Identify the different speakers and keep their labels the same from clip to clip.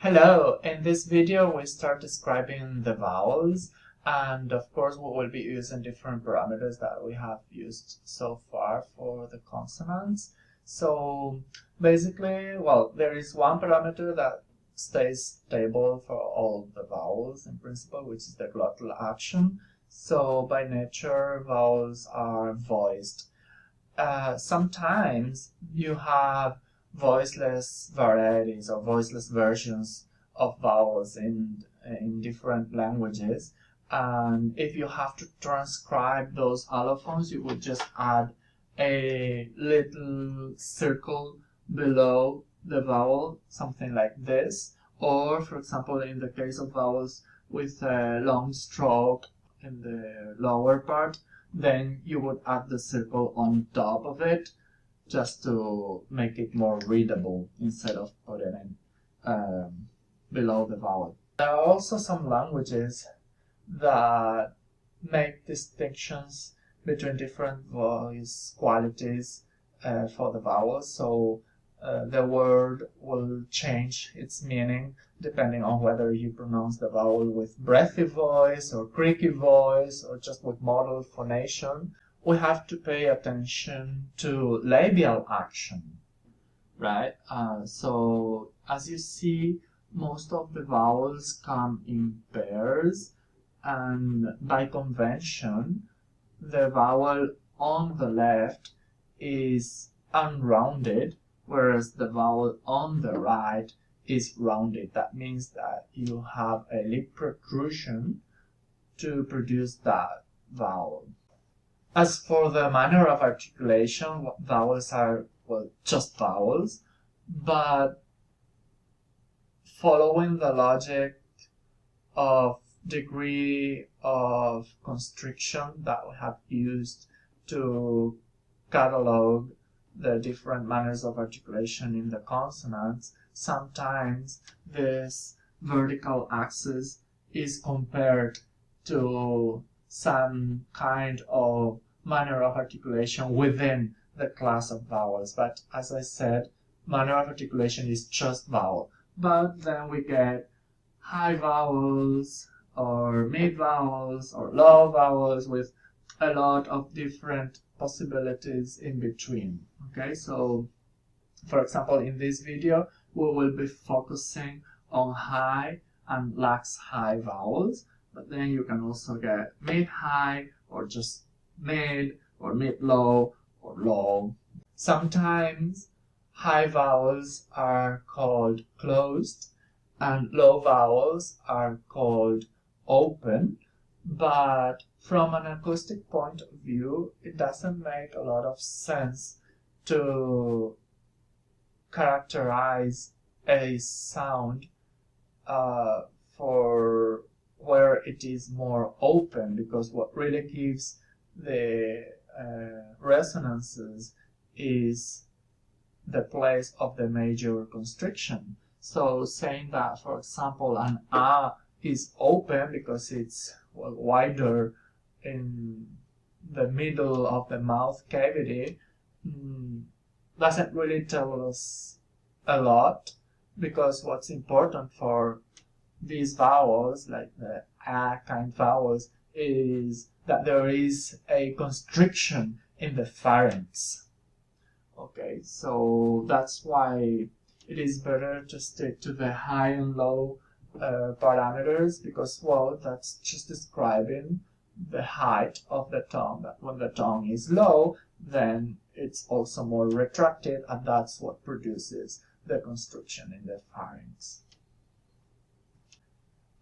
Speaker 1: Hello, in this video we start describing the vowels, and of course we will be using different parameters that we have used so far for the consonants. So basically, well, there is one parameter that stays stable for all the vowels in principle, which is the glottal action. So by nature vowels are voiced. Sometimes you have voiceless varieties or voiceless versions of vowels in different languages, and if you have to transcribe those allophones, you would just add a little circle below the vowel, something like this. Or for example, in the case of vowels with a long stroke in the lower part, then you would add the circle on top of it just to make it more readable instead of putting it below the vowel. There are also some languages that make distinctions between different voice qualities for the vowels. So the word will change its meaning depending on whether you pronounce the vowel with breathy voice or creaky voice or just with modal phonation. We have to pay attention to labial action, right? So as you see, most of the vowels come in pairs, and by convention, the vowel on the left is unrounded, whereas the vowel on the right is rounded. That means that you have a lip protrusion to produce that vowel. As for the manner of articulation, vowels are, well, just vowels, but following the logic of degree of constriction that we have used to catalog the different manners of articulation in the consonants, sometimes this vertical axis is compared to some kind of manner of articulation within the class of vowels. But as I said, manner of articulation is just vowel. But then we get high vowels or mid vowels or low vowels with a lot of different possibilities in between. Okay, so for example, in this video we will be focusing on high and lax high vowels, but then you can also get mid high or just mid or mid low or low. Sometimes high vowels are called closed and low vowels are called open, but from an acoustic point of view, it doesn't make a lot of sense to characterize a sound for where it is more open, because what really gives the resonances is the place of the major constriction. So saying that, for example, an A is open because it's wider in the middle of the mouth cavity doesn't really tell us a lot, because what's important for these vowels, like the A kind vowels, is that there is a constriction in the pharynx. Okay, so that's why it is better to stick to the high and low parameters, because, well, that's just describing the height of the tongue. That when the tongue is low, then it's also more retracted, and that's what produces the constriction in the pharynx.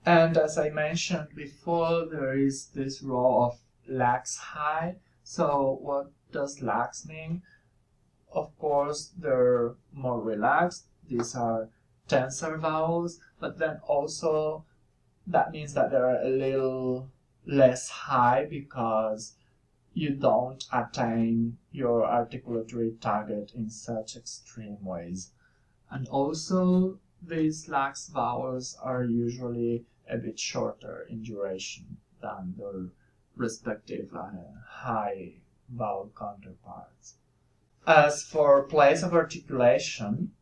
Speaker 1: And as I mentioned before, there is this role of lax high. So what does lax mean? Of course, they're more relaxed. These are tensor vowels, but then also that means that they're a little less high because you don't attain your articulatory target in such extreme ways. And also, these lax vowels are usually a bit shorter in duration than their respective high vowel counterparts. As for place of articulation,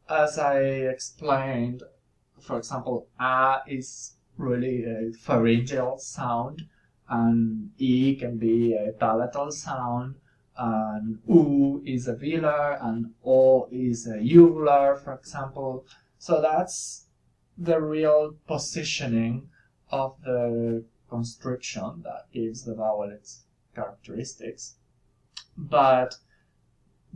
Speaker 1: as I explained, for example, A is really a pharyngeal sound, and E can be a palatal sound, and U is a velar, and O is a uvular, for example. So that's the real positioning of the construction that gives the vowel its characteristics. But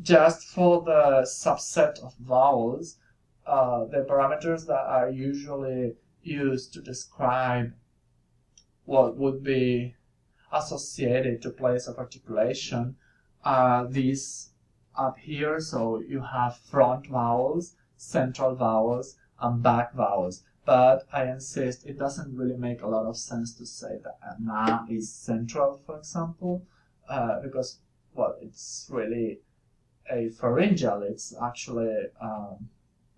Speaker 1: just for the subset of vowels, the parameters that are usually used to describe what would be associated to place of articulation are these up here. So you have front vowels, central vowels, and back vowels. But I insist, it doesn't really make a lot of sense to say that na is central, for example, because, well, it's really a pharyngeal. It's actually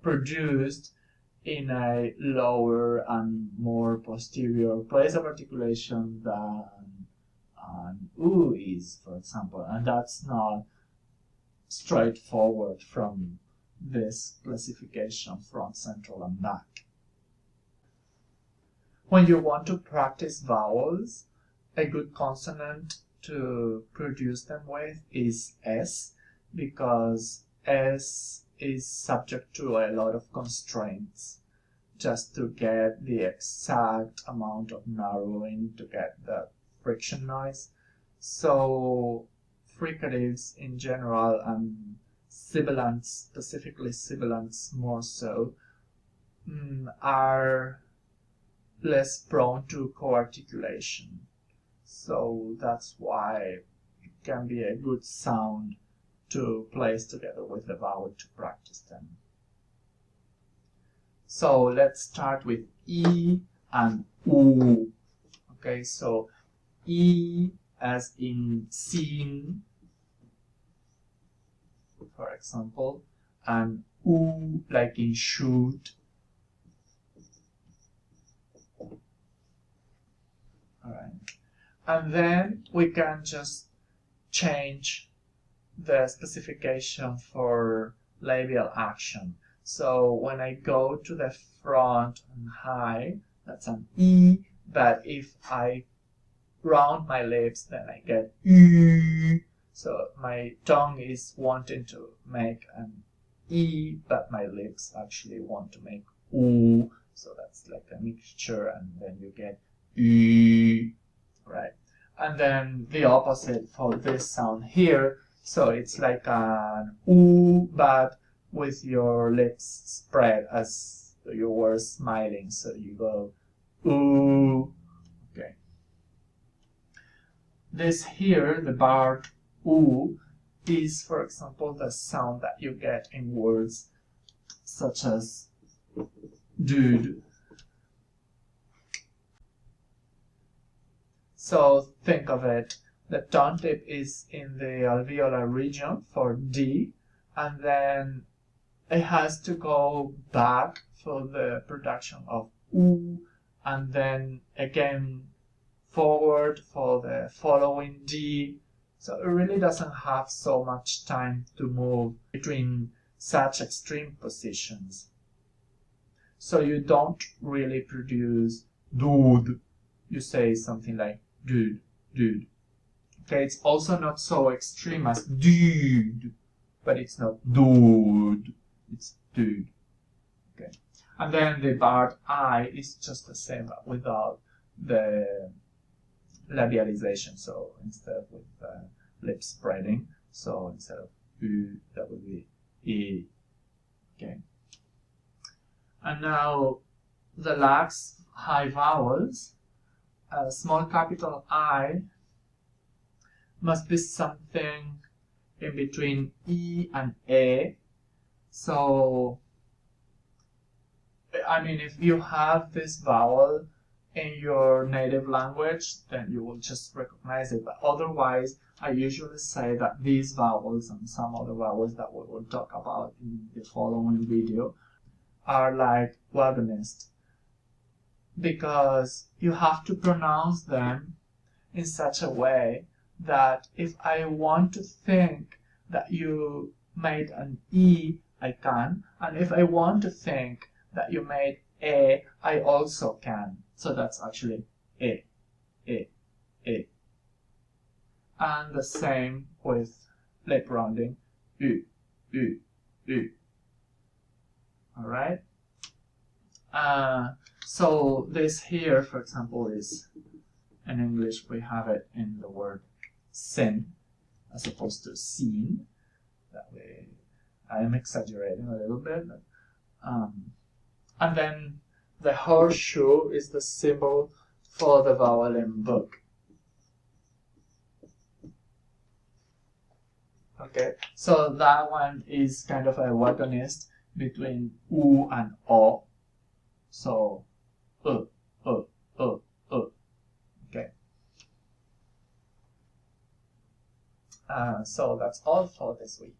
Speaker 1: produced in a lower and more posterior place of articulation than an U is, for example, and that's not straightforward from this classification front, central, and back. When you want to practice vowels, a good consonant to produce them with is S, because S is subject to a lot of constraints just to get the exact amount of narrowing to get the friction noise. So fricatives in general, and sibilants, specifically sibilants more so, are less prone to co-articulation. So that's why it can be a good sound to place together with the vowel to practice them. So let's start with E and U. Okay, so E as in seen, for example, and U like in shoot. Alright, and then we can just change the specification for labial action. So when I go to the front and high, that's an E, but if I round my lips, then I get U. So my tongue is wanting to make an E, but my lips actually want to make U. So that's like a mixture, and then you get U, right? And then the opposite for this sound here. So it's like an U, but with your lips spread as you were smiling. So you go ooh. Okay. This here, the barred oo, is, for example, the sound that you get in words such as dude. So think of it. The tongue tip is in the alveolar region for D, and then it has to go back for the production of oo, and then again forward for the following D. So it really doesn't have so much time to move between such extreme positions. So you don't really produce dude. You say something like dude, dude. Okay, it's also not so extreme as dude, but it's not dude, it's dude. Okay, and then the barred I is just the same, but without the labialization. So instead with lip spreading, so instead of U, that would be E. Okay, and now the lax high vowels, small capital I must be something in between E and A. So, I mean, if you have this vowel in your native language, then you will just recognize it. But otherwise, I usually say that these vowels and some other vowels that we will talk about in the following video are like wagonist, because you have to pronounce them in such a way that if I want to think that you made an E, I can, and if I want to think that you made a, I also can. So that's actually a. And the same with lip rounding, u. Alright? So this here, for example, is, in English we have it in the word sin as opposed to seen. That way, I am exaggerating a little bit. But, and then the horseshoe is the symbol for the vowel in book. Okay, so that one is kind of a wagonist between u and o. So, okay. So that's all for this week.